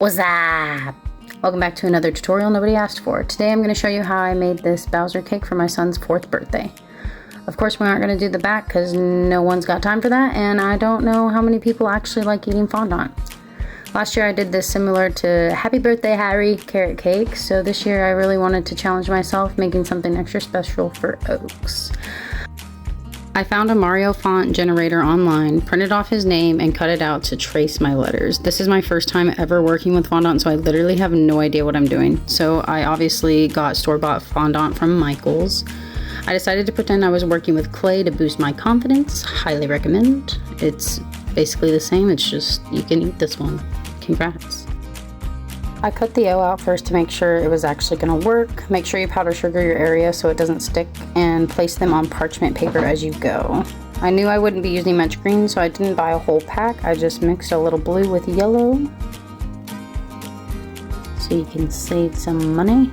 What's up? Welcome back to another tutorial nobody asked for. Today I'm going to show you how I made this Bowser cake for my son's 4th birthday. Of course we aren't going to do the back because no one's got time for that, and I don't know how many people actually like eating fondant. Last year I did this similar to Happy Birthday Harry carrot cake, so this year I really wanted to challenge myself making something extra special for Oaks. I found a Mario font generator online, printed off his name, and cut it out to trace my letters. This is my first time ever working with fondant, so I literally have no idea what I'm doing. So I obviously got store-bought fondant from Michael's. I decided to pretend I was working with clay to boost my confidence. Highly recommend. It's basically the same, it's just you can eat this one. Congrats. I cut the O out first to make sure it was actually going to work. Make sure you powder sugar your area so it doesn't stick, and place them on parchment paper as you go. I knew I wouldn't be using much green, so I didn't buy a whole pack. I just mixed a little blue with yellow so you can save some money.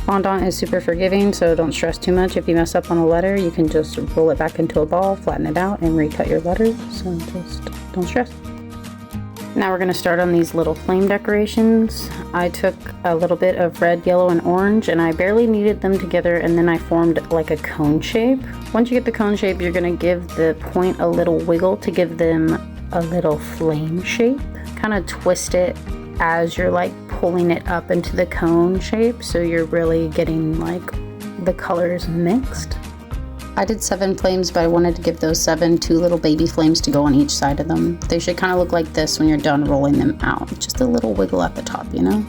Fondant is super forgiving, so don't stress too much. If you mess up on a letter, you can just roll it back into a ball, flatten it out, and recut your letters, so just don't stress. Now we're going to start on these little flame decorations. I took a little bit of red, yellow, and orange, and I barely kneaded them together, and then I formed like a cone shape. Once you get the cone shape, you're going to give the point a little wiggle to give them a little flame shape. Kind of twist it as you're like pulling it up into the cone shape, so you're really getting like the colors mixed. I did 7 flames, but I wanted to give those 7 2 little baby flames to go on each side of them. They should kind of look like this when you're done rolling them out. Just a little wiggle at the top, you know?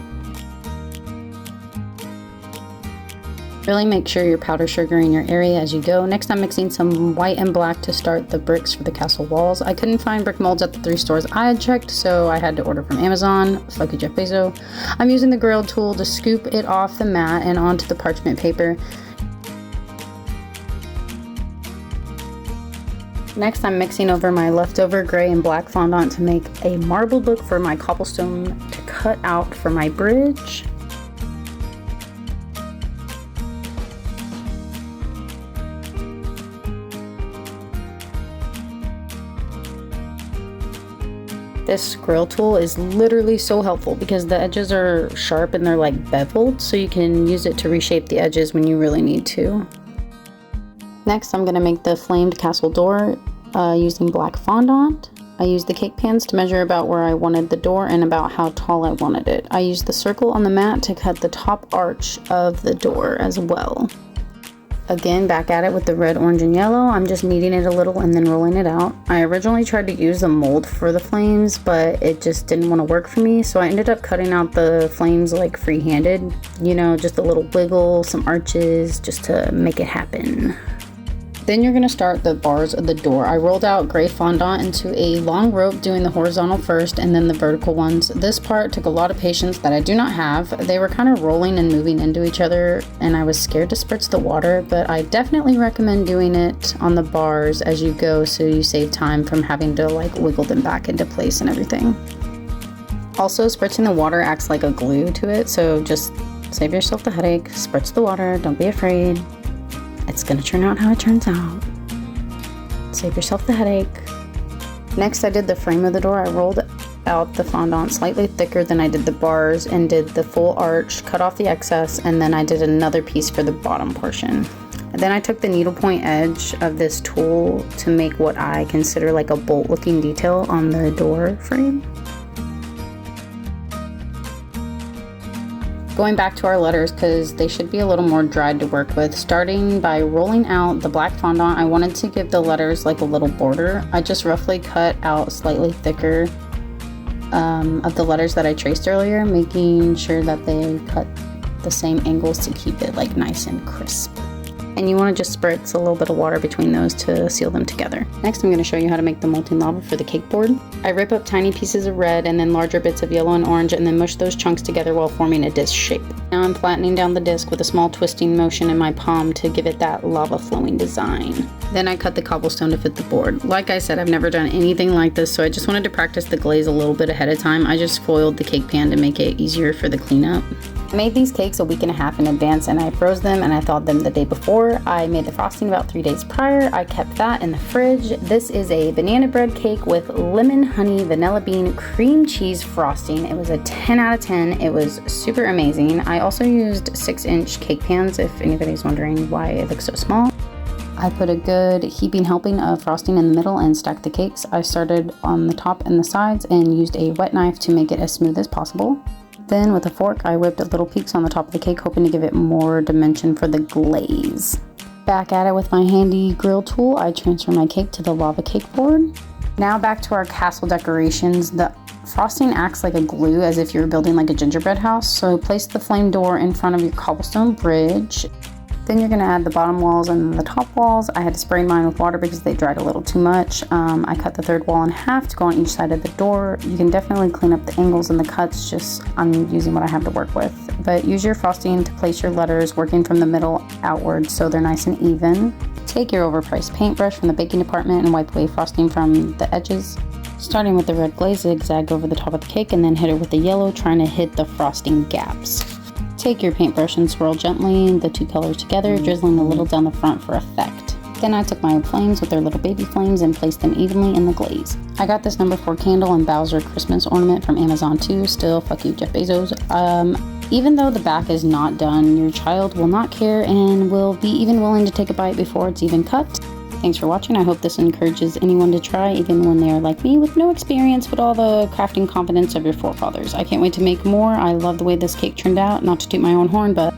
Really make sure you're powder sugaring your area as you go. Next I'm mixing some white and black to start the bricks for the castle walls. I couldn't find brick molds at the 3 stores I had checked, so I had to order from Amazon. Fuck you, Jeff Bezos. I'm using the grill tool to scoop it off the mat and onto the parchment paper. Next, I'm mixing over my leftover gray and black fondant to make a marble book for my cobblestone to cut out for my bridge. This grill tool is literally so helpful because the edges are sharp and they're like beveled, so you can use it to reshape the edges when you really need to. Next, I'm going to make the flamed castle door using black fondant. I used the cake pans to measure about where I wanted the door and about how tall I wanted it. I used the circle on the mat to cut the top arch of the door as well. Again, back at it with the red, orange, and yellow. I'm just kneading it a little and then rolling it out. I originally tried to use a mold for the flames, but it just didn't want to work for me, so I ended up cutting out the flames like free-handed. You know, just a little wiggle, some arches, just to make it happen. Then you're going to start the bars of the door. I rolled out gray fondant into a long rope, doing the horizontal first and then the vertical ones. This part took a lot of patience that I do not have. They were kind of rolling and moving into each other, and I was scared to spritz the water, but I definitely recommend doing it on the bars as you go so you save time from having to like wiggle them back into place and everything. Also, spritzing the water acts like a glue to it, so just save yourself the headache. Spritz the water, don't be afraid. It's gonna turn out how it turns out. Save yourself the headache. Next, I did the frame of the door. I rolled out the fondant slightly thicker than I did the bars and did the full arch, cut off the excess, and then I did another piece for the bottom portion. And then I took the needlepoint edge of this tool to make what I consider like a bolt looking detail on the door frame. Going back to our letters because they should be a little more dried to work with. Starting by rolling out the black fondant, I wanted to give the letters like a little border. I just roughly cut out slightly thicker of the letters that I traced earlier, making sure that they cut the same angles to keep it like nice and crisp. And you want to just spritz a little bit of water between those to seal them together. Next, I'm going to show you how to make the molten lava for the cake board. I rip up tiny pieces of red and then larger bits of yellow and orange and then mush those chunks together while forming a disc shape. Now I'm flattening down the disc with a small twisting motion in my palm to give it that lava flowing design. Then I cut the cobblestone to fit the board. Like I said, I've never done anything like this, so I just wanted to practice the glaze a little bit ahead of time. I just foiled the cake pan to make it easier for the cleanup. I made these cakes a week and a half in advance, and I froze them and I thawed them the day before. before. I made the frosting about 3 days prior. I kept that in the fridge. This is a banana bread cake with lemon, honey, vanilla bean, cream cheese frosting. It was a 10 out of 10. It was super amazing. I also used 6-inch cake pans if anybody's wondering why it looks so small. I put a good heaping helping of frosting in the middle and stacked the cakes. I started on the top and the sides and used a wet knife to make it as smooth as possible. Then with a fork, I whipped little peaks on the top of the cake, hoping to give it more dimension for the glaze. Back at it with my handy grill tool, I transfer my cake to the lava cake board. Now back to our castle decorations. The frosting acts like a glue, as if you're building like a gingerbread house. So place the flame door in front of your cobblestone bridge. Then you're gonna add the bottom walls and the top walls. I had to spray mine with water because they dried a little too much. I cut the third wall in half to go on each side of the door. You can definitely clean up the angles and the cuts, just I'm using what I have to work with. But use your frosting to place your letters working from the middle outward so they're nice and even. Take your overpriced paintbrush from the baking department and wipe away frosting from the edges. Starting with the red glaze, zigzag over the top of the cake and then hit it with the yellow, trying to hit the frosting gaps. Take your paintbrush and swirl gently the two colors together, drizzling a little down the front for effect. Then I took my flames with their little baby flames and placed them evenly in the glaze. I got this number 4 candle and BOWSER Christmas ornament from Amazon too. Still, fuck you, Jeff Bezos. Even though the back is not done, your child will not care and will be even willing to take a bite before it's even cut. Thanks for watching. I hope this encourages anyone to try, even when they are like me with no experience but all the crafting confidence of your forefathers. I can't wait to make more. I love the way this cake turned out. Not to toot my own horn, but